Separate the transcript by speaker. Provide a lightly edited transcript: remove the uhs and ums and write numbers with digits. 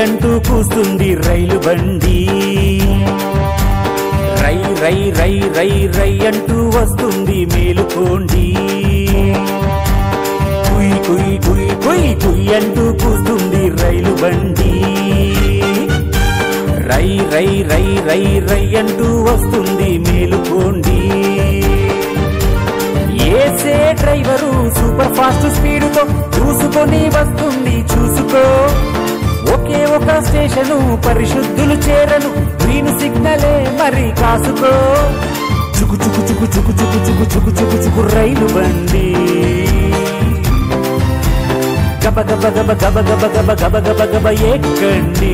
Speaker 1: అంటూ కూస్తుంది రైలు బండి రై రై రై రై రై అంటూ వస్తుంది మేలుకోండి కుయ్ కుయ్ కుయ్ కుయ్ కుయ్ అంటూ కూస్తుంది రైలు బండి రై రై రై రై రై అంటూ వస్తుంది మేలుకోండి ఏసే డ్రైవరు సూపర్ ఫాస్ట్ స్పీడుతో చూసుకొని వస్తుంది చూసుకో ఒకే ఒక స్టేషను పరిశుద్ధులు చేరను గ్రీన్ సిగ్నలే మరి కాసుకో చుకు చుకు చుకు చుకు చుకు చుకు చుకు చుకు చుకు రైలు బండి గబ గబ గబ గబ గబ గబ గబ గబ గబ ఎక్కండి